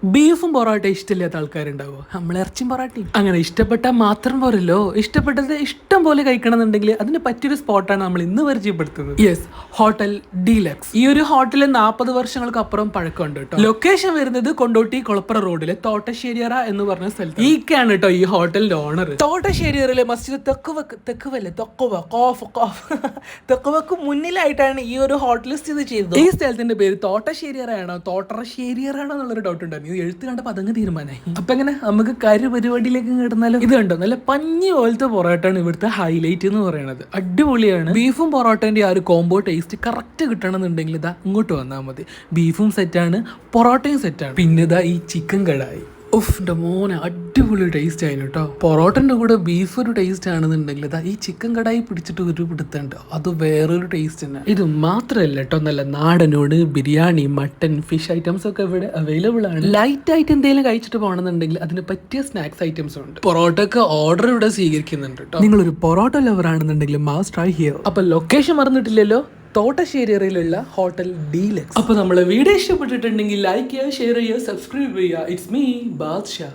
ബീഫും പൊറോട്ട ഇഷ്ടമില്ലാത്ത ആൾക്കാരുണ്ടാവോ? നമ്മൾ ഇറച്ചിയും പൊറോട്ടയും അങ്ങനെ ഇഷ്ടപ്പെട്ടാൽ മാത്രം പോരല്ലോ, ഇഷ്ടപ്പെട്ടത് ഇഷ്ടം പോലെ കഴിക്കണം എന്നുണ്ടെങ്കിൽ അതിന് പറ്റിയൊരു സ്പോട്ടാണ് നമ്മൾ ഇന്ന് പരിചയപ്പെടുത്തുന്നത്. Yes, hotel deluxe. ഈ ഒരു ഹോട്ടലിൽ 40 വർഷങ്ങൾക്ക് അപ്പുറം പഴക്കമുണ്ട് കേട്ടോ. ലൊക്കേഷൻ വരുന്നത് കൊണ്ടോട്ടി കൊളപ്പുറ റോഡിലെ തോട്ടശ്ശേരിയറ എന്ന് പറഞ്ഞ സ്ഥലത്ത്. ഈക്കാണ് കേട്ടോ ഈ ഹോട്ടലിന്റെ ഓണർ. തോട്ടശ്ശേരിയറയിലെ മസ്ജിദ് തെക്കുവക്ക് മുന്നിലായിട്ടാണ് ഈ ഒരു ഹോട്ടൽ സ്ഥിതി ചെയ്തത്. ഈ സ്ഥലത്തിന്റെ പേര് തോട്ടശ്ശേരിയറാണോ തോട്ടശ്ശേരിയറാണോ എന്നുള്ളൊരു ഡൗട്ട് ഉണ്ടായിരുന്നു. ഇത് എഴുത്ത് കണ്ടപ്പോൾ അതങ്ങ് തീരുമാനമായി. അപ്പൊ എങ്ങനെ നമുക്ക് പരിപാടിയിലേക്ക് കിടന്നാലും. ഇത് കണ്ടോ, നല്ല പഞ്ഞി പോലത്തെ പൊറോട്ടയാണ് ഇവിടുത്തെ ഹൈലൈറ്റ് എന്ന് പറയുന്നത്. അടിപൊളിയാണ്. ബീഫും പൊറോട്ടന്റെ ആ ഒരു കോംബോ ടേസ്റ്റ് കറക്റ്റ് കിട്ടണമെന്നുണ്ടെങ്കിൽ ഇതാ ഇങ്ങോട്ട് വന്നാൽ മതി. ബീഫും സെറ്റാണ്, പൊറോട്ടയും സെറ്റാണ്. പിന്നെ ഇതാ ഈ ചിക്കൻ കടായി. എൻ്റെ മോനെ അടിപൊളി ടേസ്റ്റ് ആയിരുന്നു കേട്ടോ. പൊറോട്ടൻ്റെ കൂടെ ബീഫ് ഒരു ടേസ്റ്റ് ആണെന്നുണ്ടെങ്കിൽ ഇതാ ഈ ചിക്കൻ കടായി പിടിച്ചിട്ട് ഒരു പിടുത്തുണ്ട്, അത് വേറൊരു ടേസ്റ്റ് തന്നെ. ഇത് മാത്രമല്ല കേട്ടോ, നല്ല നാടനോട് ബിരിയാണി, മട്ടൻ, ഫിഷ് ഐറ്റംസ് ഒക്കെ ഇവിടെ അവൈലബിൾ ആണ്. ലൈറ്റ് ആയിട്ട് എന്തെങ്കിലും കഴിച്ചിട്ട് പോകണമെന്നുണ്ടെങ്കിൽ അതിന് പറ്റിയ സ്നാക്സ് ഐറ്റംസ് ഉണ്ട്. പൊറോട്ടക്ക് ഓർഡർ ഇവിടെ സ്വീകരിക്കുന്നുണ്ട് കേട്ടോ. നിങ്ങളൊരു പൊറോട്ട ലവർ ആണെന്നുണ്ടെങ്കിൽ മസ്റ്റ് ട്രൈ ഹിയർ. അപ്പൊ ലൊക്കേഷൻ മറന്നിട്ടില്ലല്ലോ, തോട്ടശ്ശേരിയറയിലുള്ള ഹോട്ടൽ ഡീലക്സ്. അപ്പൊ നമ്മളെ വീഡിയോ ഇഷ്ടപ്പെട്ടിട്ടുണ്ടെങ്കിൽ ലൈക്ക് ചെയ്യുക, ഷെയർ ചെയ്യുക, സബ്സ്ക്രൈബ് ചെയ്യുക. It's me Badshah.